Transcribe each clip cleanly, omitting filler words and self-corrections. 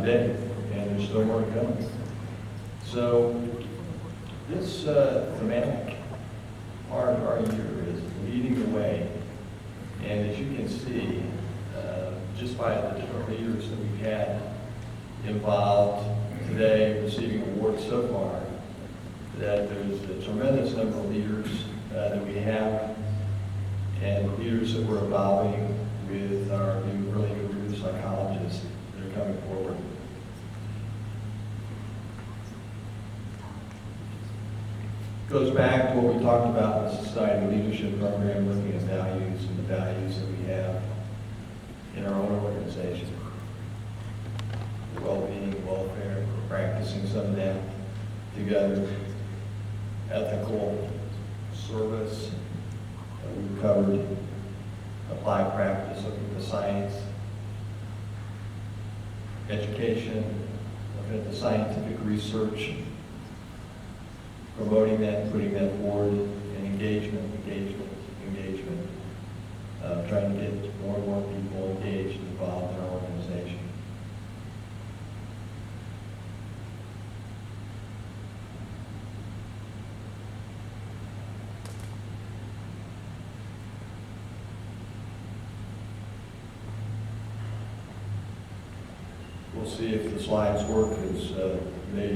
today, and there's still more coming. So this thematic part of our year is leading the way. And as you can see, just by the different leaders that we've had involved today, receiving awards so far, that there's a tremendous number of leaders that we have, and leaders that we're evolving with our new early career psychologists that are coming forward. Goes back to what we talked about in the Society Leadership Program, looking at values and the values that we have in our own organization. Well-being, welfare, practicing some of that together. Ethical service, we've covered. Applied practice, looking at the science. Education, looking at the scientific research. Promoting that and putting that forward, and engagement. Trying to get more and more people engaged and involved in our organization. We'll see if the slides work as they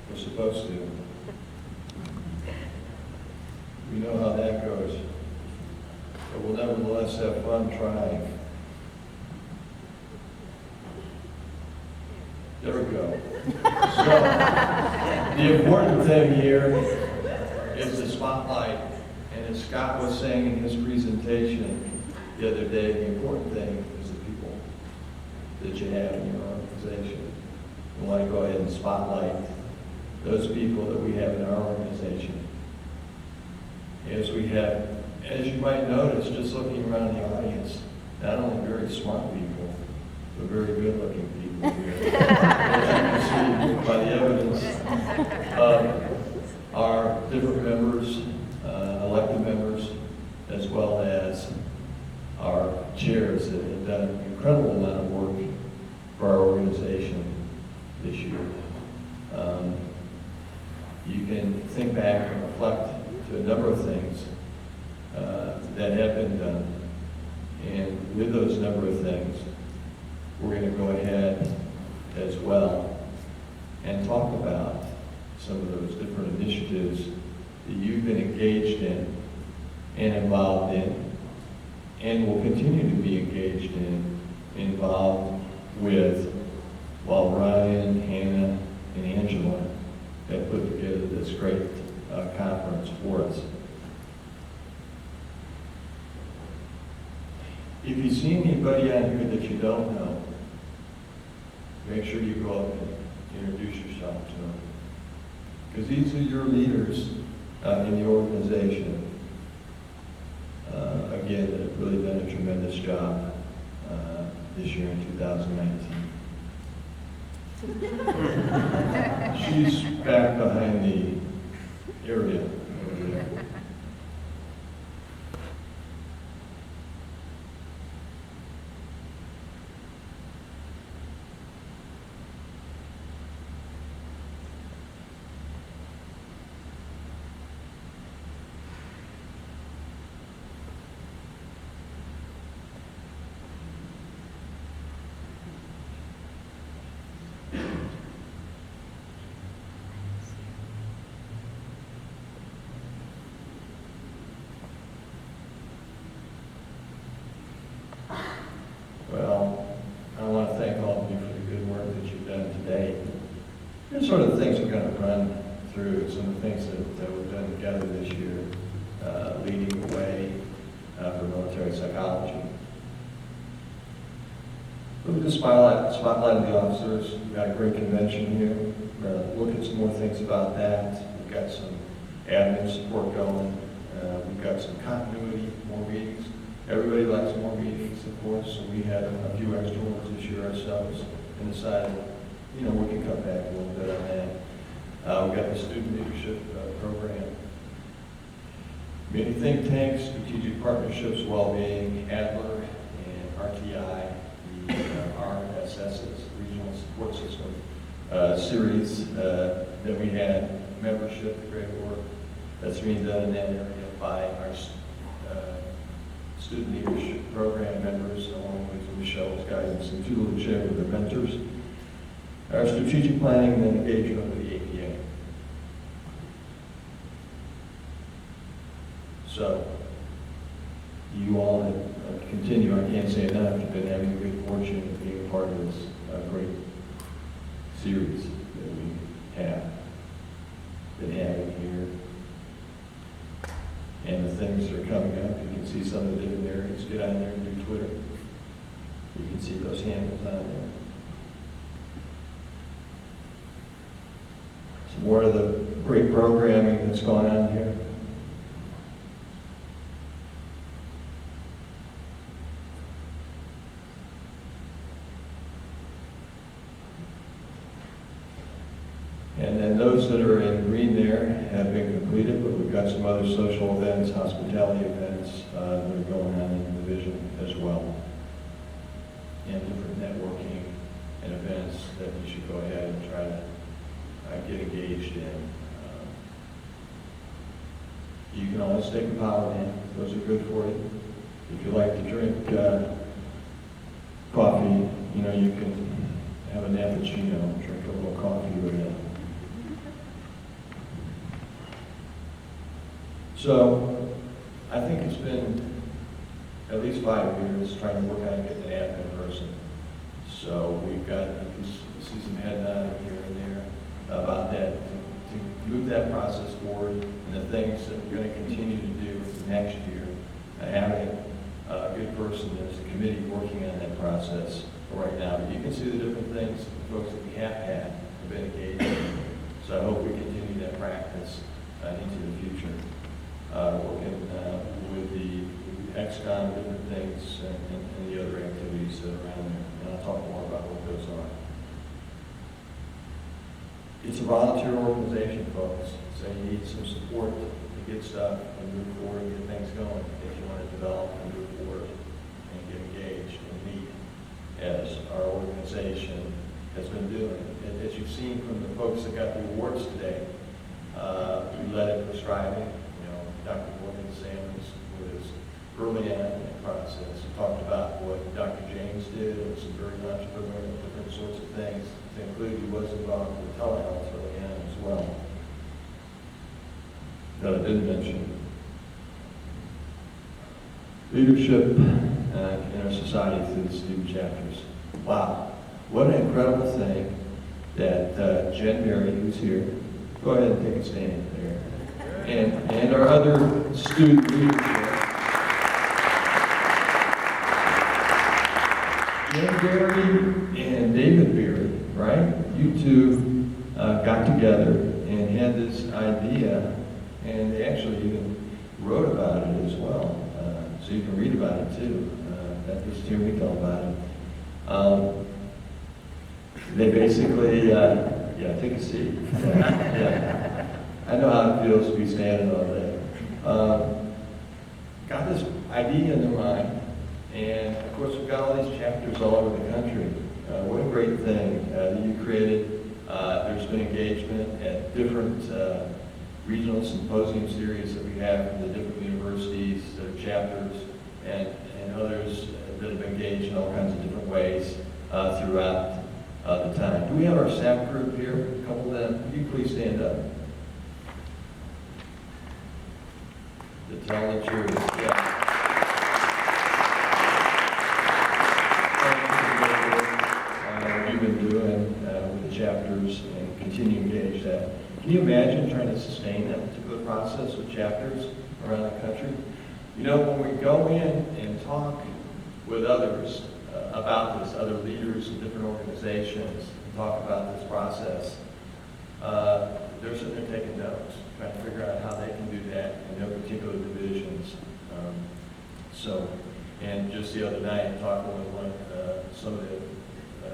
were supposed to. We know how that goes. But we'll nevertheless have fun trying. There we go. So, the important thing here is the spotlight. And as Scott was saying in his presentation the other day, the important thing is the people that you have in your organization. We want to go ahead and spotlight those people that we have in our organization. As you might notice, just looking around the audience, not only very smart people, but very good-looking people here. As you can see by the evidence of our different members, elected members, as well as our chairs that have done an incredible amount of work for our organization this year. You can think back and reflect to a number of things that have been done. And with those number of things, we're going to go ahead as well and talk about some of those different initiatives that you've been engaged in and involved in, and will continue to be engaged in, involved with, while Ryan, Hannah, and Angela have put together this great conference for us. If you see anybody out here that you don't know, make sure you go up and introduce yourself to them. Because these are your leaders in the organization. Again, that have really done a tremendous job this year in 2019. She's back behind the area over there. Well, I want to thank all of you for the good work that you've done today. Here's sort of the things we're going to run through, some of the things that we've done together this year, leading the way for military psychology. We'll just spotlight the officers. We've got a great convention here. We're going to look at some more things about that. We've got some admin support going. We've got some continuity, more meetings. Everybody likes more meetings, of course, so we had a few extra ones this year ourselves and decided, we can cut back a little bit on that. We've got the student leadership program. Many think tanks, strategic partnerships, well-being, Adler, and RTI, the support system series that we had, membership, the great work that's being done in that area by our student leadership program members, along with Michelle's guidance and tutelage with the mentors. Our strategic planning and engagement with the APA. So, you all have continued, I can't say enough, you've been having the good fortune of being a part of this great series that we have been having here. And the things that are coming up, you can see some of the different areas. Get on there and do Twitter. You can see those handles on there. Some more of the great programming that's going on here. And then those that are in green there have been completed, but we've got some other social events, hospitality events that are going on in the division as well. And different networking and events that you should go ahead and try to get engaged in. You can always take a power nap. Those are good for you. If you like to drink coffee, you know, you can have a nappuccino, drink a little coffee with it. So, I think it's been at least 5 years trying to work on getting an admin person. So we've got, you can see some head nodding here and there about that, to move that process forward, and the things that we're going to continue to do next year, having a good person as a committee working on that process right now. But you can see the different things, the folks that we have had have been engaged in. So I hope we continue that practice into the future. Working with the XCOM, different things, and the other activities that are around there. And I'll talk more about what those are. It's a volunteer organization, folks, so you need some support to get stuff and move forward and get things going if you want to develop and move forward and get engaged and meet as our organization has been doing. And as you've seen from the folks that got the awards today, we led it for striving. Dr. Morgan Sammons was early on in that process. He talked about what Dr. James did. It was some very entrepreneurial, different sorts of things. To include, he was involved with telehealth early on as well. That I didn't mention. Leadership in our society through the student chapters. Wow, what an incredible thing that Jen Berry, who's here, go ahead and take a stand there. And our other student leadership. Jen Berry and David Berry, right? You two got together and had this idea, and they actually even wrote about it as well. So you can read about it too. At least hear me tell about it. They basically, yeah, take a seat. Yeah. I know how it feels to be standing all day. Got this idea in their mind, and of course we've got all these chapters all over the country. What a great thing that you created. There's been engagement at different regional symposium series that we have from the different universities, their chapters, and others that have engaged in all kinds of different ways throughout the time. Do we have our SAP group here? A couple of them. Would you please stand up? To tell the truth, yeah. We've been doing with the chapters and continue to engage that. Can you imagine trying to sustain that particular process with chapters around the country? You know, when we go in and talk with others about this, other leaders in different organizations, and talk about this process, they're sitting there taking notes, trying to figure out how they can do that in their particular divisions. And just the other night, talking with some of the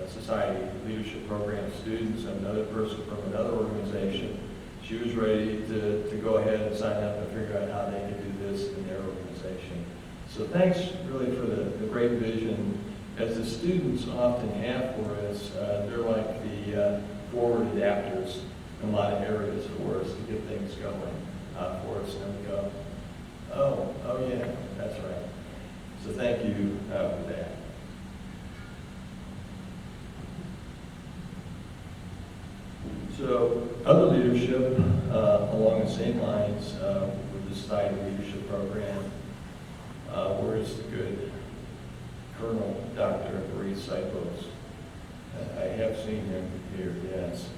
society leadership program students and another person from another organization, she was ready to go ahead and sign up and figure out how they could do this in their organization. So thanks really for the great vision as the students often have for us, they're like the forward adapters in a lot of areas for us to get things going for us. And we go, oh yeah, that's right. So thank you for that. So other leadership along the same lines with the Society Leadership Program, where's the good Colonel Dr. Maurice Sipos? I have seen him here, yes.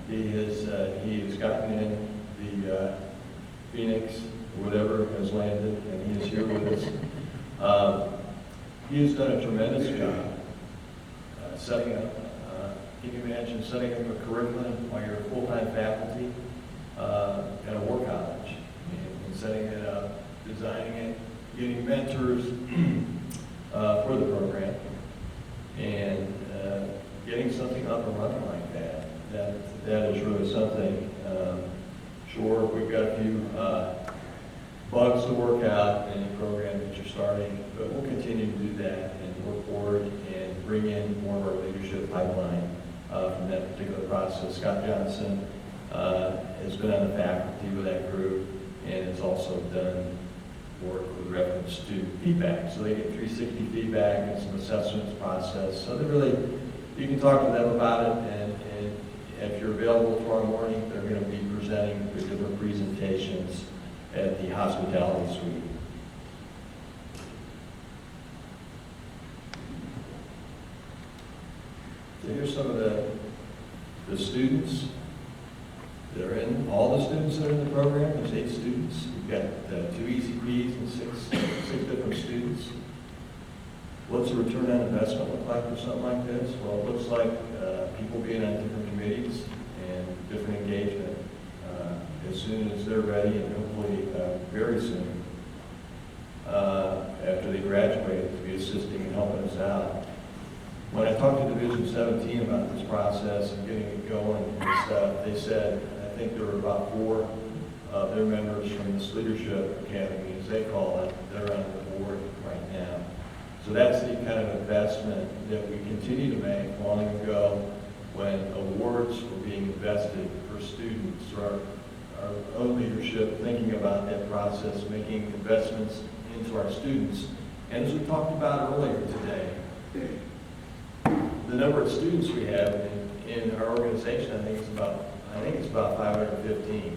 He has gotten in the Phoenix, whatever has landed, and he is here with us. He has done a tremendous job setting up. Can you imagine setting up a curriculum while you're a full-time faculty at a war college and setting it up, designing it, getting mentors for the program, and getting something up and running like that? That is really something. Sure, we've got a few bugs to work out in the program that you're starting, but we'll continue to do that and work forward and bring in more of our leadership pipeline from that particular process. Scott Johnson has been on the faculty with that group and has also done work with reference to feedback. So they get 360 feedback and some assessments process. So they really, you can talk to them about it, and if you're available tomorrow morning, they're going to be presenting with different presentations at the hospitality suite. So here's some of the students that are in, all the students that are in the program. There's 8 students. We've got 2 ECPs and six different students. What's the return on investment look like for something like this? Well, it looks like people being on different committees and different engagement as soon as they're ready, and hopefully very soon after they graduate, to be assisting and helping us out. When I talked to Division 17 about this process and getting it going and stuff, they said, I think there were about 4 of their members from this leadership academy, as they call it, they're on the board right now. So that's the kind of investment that we continue to make. Long ago, when awards were being invested for students, or our own leadership, thinking about that process, making investments into our students. And as we talked about earlier today, the number of students we have in our organization, I think it's about 515,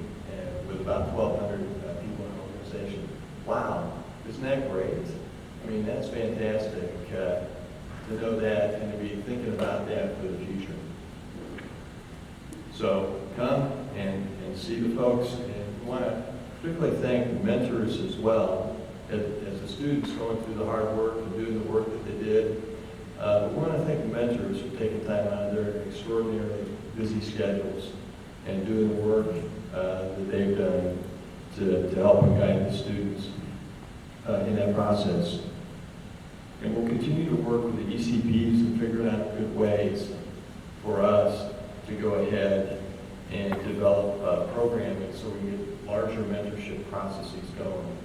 with about 1,200 people in the organization. Wow, isn't that great? I mean, that's fantastic to know that and to be thinking about that for the future. So come and see the folks, and we want to particularly thank the mentors as well, as the students going through the hard work and doing the work that they did. We want to thank the mentors for taking time out of their extraordinarily busy schedules and doing the work that they've done to help and guide the students in that process. And we'll continue to work with the ECPs and figure out good ways for us to go ahead and develop programming so we can get larger mentorship processes going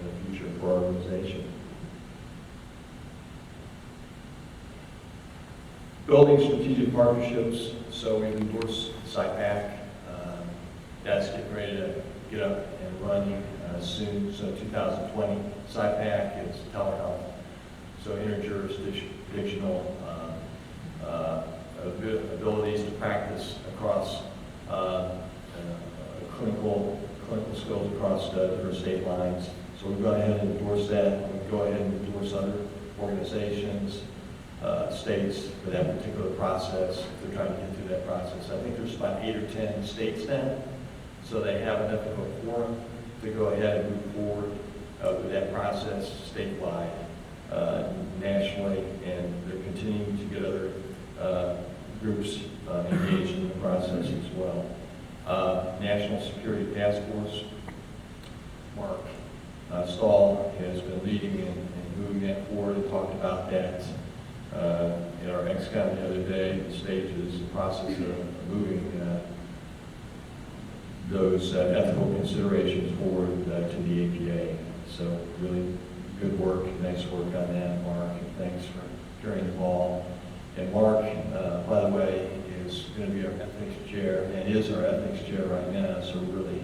in the future for our organization. Building strategic partnerships, so we endorse SIPAC. That's getting ready to get up and running soon. So 2020, SIPAC is telehealth. So interjurisdictional abilities to practice across clinical skills across different state lines. So we've gone ahead and endorsed that. We go ahead and endorse other organizations, states for that particular process. They're trying to get through that process. I think there's about 8 or 10 states now, so they have enough of a forum to go ahead and move forward with that process statewide. Nationally, and they're continuing to get other groups engaged in the process as well. National Security Task Force, Mark Stahl has been leading and moving that forward and talked about that in our XCOM the other day. The stages, the process of moving those ethical considerations forward to the APA. So really good work, nice work on that, Mark, and thanks for during the fall. And Mark, by the way, is going to be our ethics chair and is our ethics chair right now, so we're really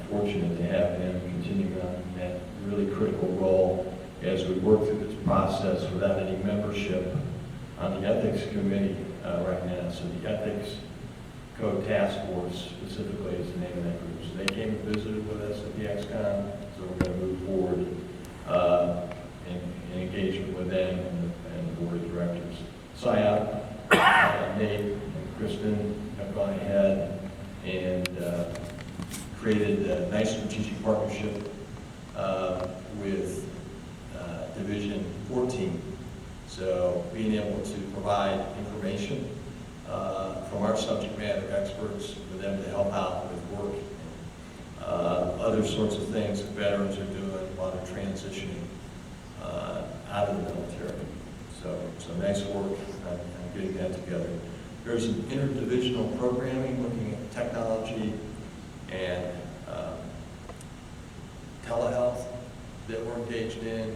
fortunate to have him continuing on that really critical role as we work through this process without any membership on the ethics committee right now. So the Ethics Code Task Force specifically is the name of that group. So they came and visited with us at the XCOM, so we're going to move forward in engagement with them and the board of directors. SIOP, Nate and Kristen have gone ahead and created a nice strategic partnership with Division 14. So being able to provide information from our subject matter experts for them to help out with work, other sorts of things that veterans are doing while they're transitioning out of the military. So nice work on getting that together. There's an interdivisional programming looking at technology and telehealth that we're engaged in,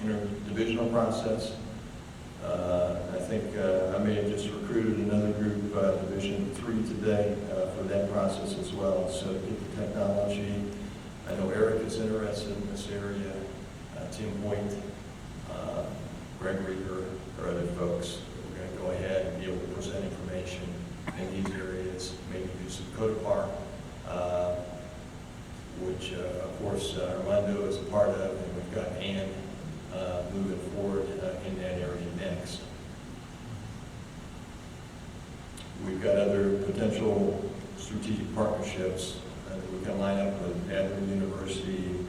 interdivisional process. I think I may have just recruited another group, Division 3 today, for that process as well. So to get the technology, I know Eric is interested in this area, Tim Hoyt, Gregory, or other folks. We're going to go ahead and be able to present information in these areas, maybe do some Codepar, which of course Armando is a part of, and we've got Ann moving forward in that area next. We've got other potential strategic partnerships that we can line up with Adler University,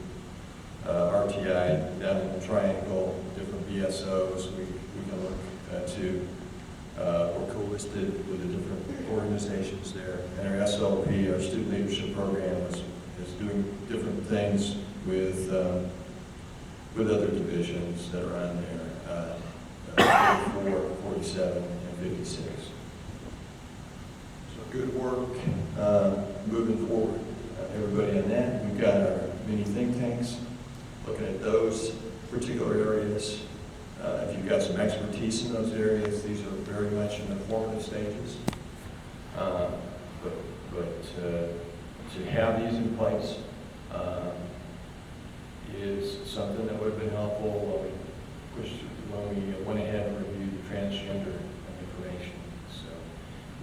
RTI down in the Triangle, different BSOs we can look to. We're co-listed with the different organizations there. And our SLP, our Student Leadership Program, is doing different things with other divisions that are on there, 44, 47, and 56. So good work moving forward. Everybody on that. We've got our mini think tanks, looking at those particular areas. If you've got some expertise in those areas, these are very much in the formative stages. But to have these in place is something that would have been helpful when we went ahead and reviewed the transgender information. So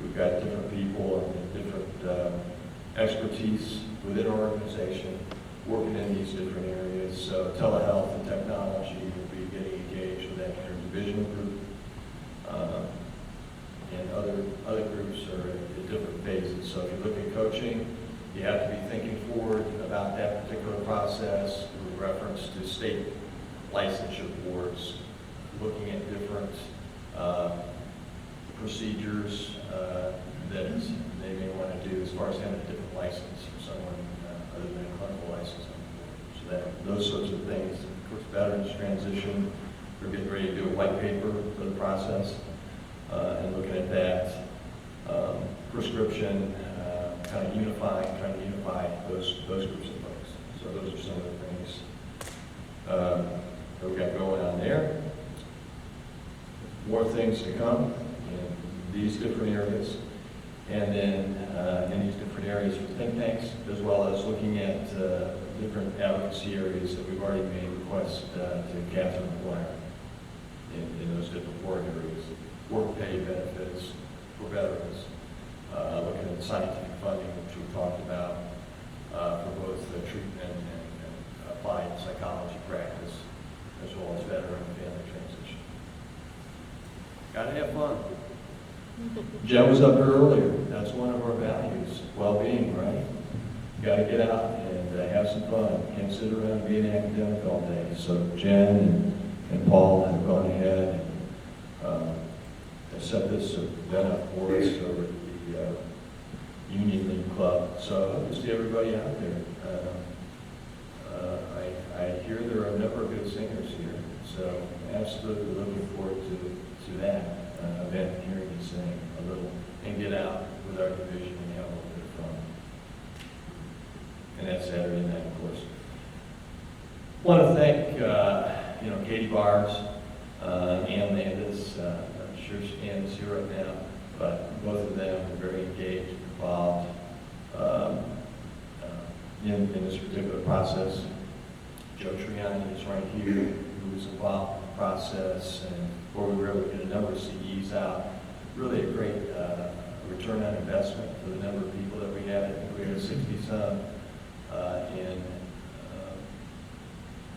we've got different people and different expertise within our organization working in these different areas. So telehealth and technology will be getting engaged with that interdivisional group. And other groups are at different phases. So if you look at coaching, you have to be thinking forward about that particular process with reference to state licensure boards, looking at different procedures that they may want to do as far as having a different license from someone other than a clinical license on the board. So that those sorts of things. Of course, veterans transition, we're getting ready to do a white paper for the process and looking at that. Prescription, trying to unify those groups of folks. So those are some of the things that we got going on there. More things to come in these different areas. And then in these different areas for think tanks, as well as looking at different advocacy areas that we've already made requests to Catherine McGuire in those different work areas. Work pay benefits for veterans, looking at scientific funding, which we talked about, for both treatment and applied psychology practice, as well as veteran and family transition. Gotta have fun. Jen was up here earlier. That's one of our values, well-being, right? You gotta get out and have some fun. Can't sit around and be an academic all day. So Jen and Paul have gone ahead and set this event up for us over at the Union League Club. So I hope to see everybody out there. I hear there are a number of good singers here, so absolutely looking forward to that event, hearing you sing a little, and get out with our division and have a little bit of fun. And that's Saturday night, of course. Want to thank Katie Bars Ann Landis, I'm sure Ann's here right now, but both of them are very engaged, involved in this particular process. Joe Triani is right here, who was involved in the process, and where we were able to get a number of CEs out. Really a great return on investment for the number of people that we had. I think we had 60-some in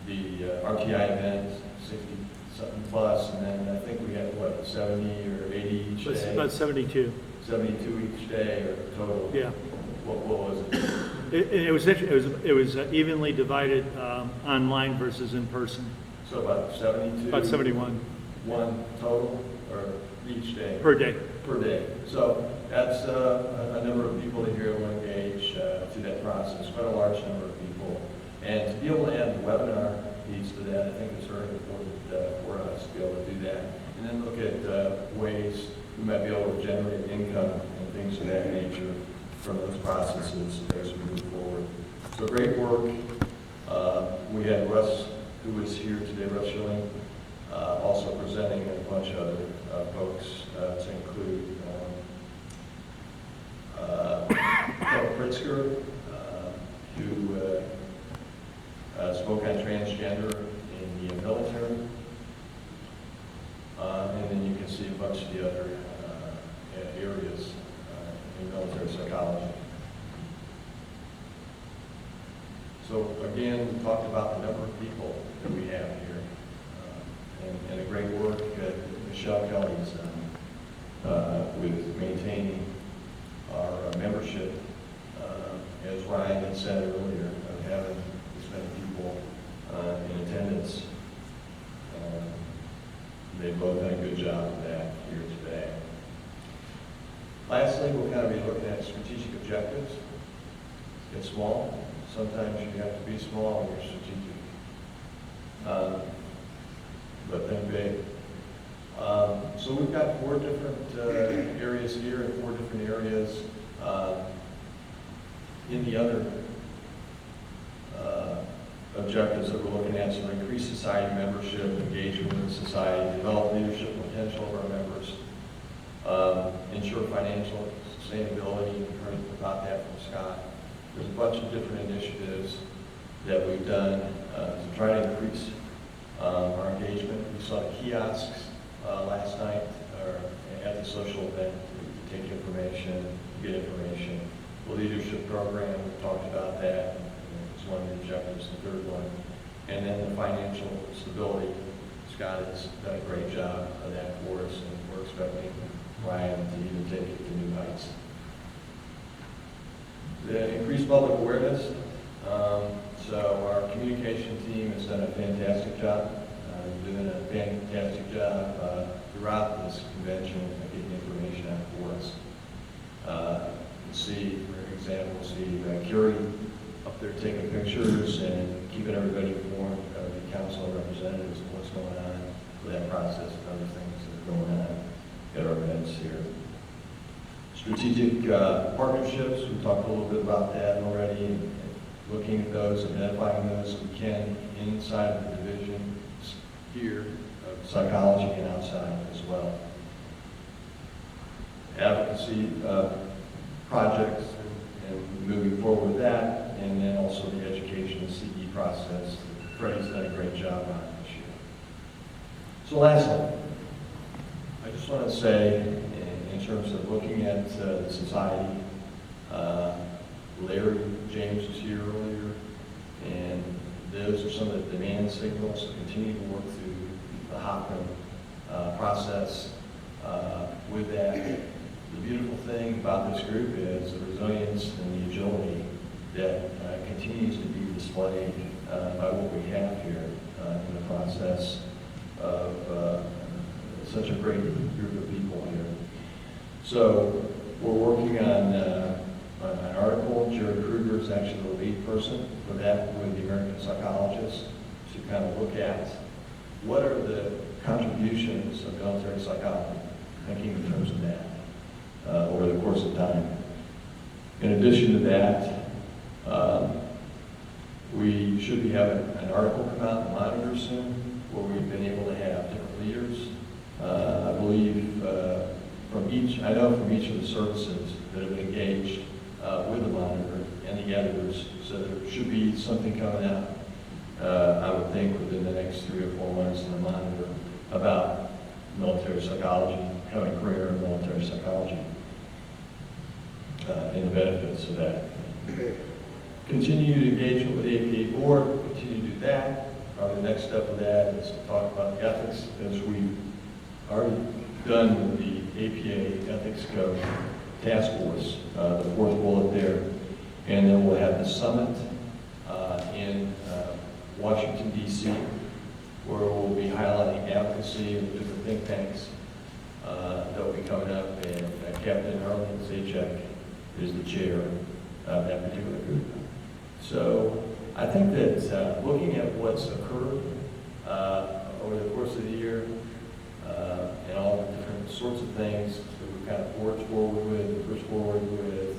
the RTI event, 60-something plus, and then I think we had, what, 70 or 80 each day? About 72. 72 each day, or total? Yeah. What was it? It was evenly divided online versus in person. So about 72? About 71. One total, or each day? Per day. Per day. So that's a number of people that here will engage to that process, quite a large number of people. And to be able to add the webinar piece to that, I think it's very important for us to be able to do that. And then look at ways we might be able to generate income and things of that nature from those processes as we move forward. So great work. We had Russ, who was here today, Russ Schilling, also presenting, and a bunch of other folks to include Paul Pritzker, who spoke on transgender in the military. And then you can see a bunch of the other areas in military psychology. So again, we talked about the number of people that we have here, and the great work that Michelle Kelly's done with maintaining our membership, as Ryan had said earlier, of having this many people in attendance. They've both done a good job of that here today. Lastly, we'll kind of be looking at strategic objectives. It's small. Sometimes you have to be small when you're strategic. But then big. So we've got 4 different areas here and 4 different areas in the other objectives that we're looking at. So increase society membership, engagement with society, develop leadership potential of our members, ensure financial sustainability. You've heard about that from Scott. There's a bunch of different initiatives that we've done to try to increase our engagement. We saw the kiosks last night at the social event to take information, get information. The leadership program, we talked about that. It's one of the objectives, the third one. And then the financial stability. Scott has done a great job of that for us, and we're expecting Ryan to even take it to new heights. The increased public awareness. So our communication team has done a fantastic job, doing a fantastic job throughout this convention of getting information out for us. You see, for example, Curie up there taking pictures and keeping everybody informed of the council representatives and what's going on with that process and other things that are going on at our events here. Strategic partnerships, we talked a little bit about that already, and looking at those, identifying those if we can inside of the division here of psychology and outside as well. Advocacy projects and moving forward with that, and then also the education CE process. Freddie's done a great job on this year. So lastly, I just want to say, in terms of looking at the society, Larry James was here earlier, and those are some of the demand signals to continue to work through the Hopkins process with that. The beautiful thing about this group is the resilience and the agility that continues to be displayed by what we have here in the process of such a great group of people here. So we're working on an article. Jared Kruger is actually the lead person for that with the American Psychologists to kind of look at what are the contributions of military psychology, thinking in terms of that over the course of time. In addition to that, we should be having an article come out in the Monitor soon where we've been able to have different leaders. I believe I know from each of the services that have been engaged with the monitor and the editors, so there should be something coming out, I would think, within the next 3 or 4 months in the monitor about military psychology, having a career in military psychology, and the benefits of that. Continued engagement with the APA board, continue to do that. Probably the next step of that is to talk about the ethics, as we've already done with the APA Ethics Code Task Force, the 4th bullet there. And then we'll have the summit in Washington, D.C., where we'll be highlighting advocacy of different think tanks that will be coming up. And Captain Arlene Zajac is the chair of that particular group. So I think that looking at what's occurred over the course of the year and all the different sorts of things that we've kind of forged forward with, pushed forward with,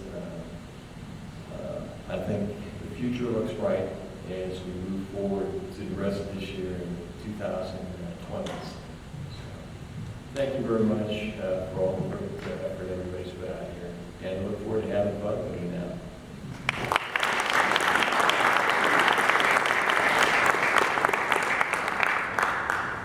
I think the future looks bright as we move forward to the rest of this year in 2020. So, thank you very much for all the great effort everybody's put out here, and look forward to having fun with you.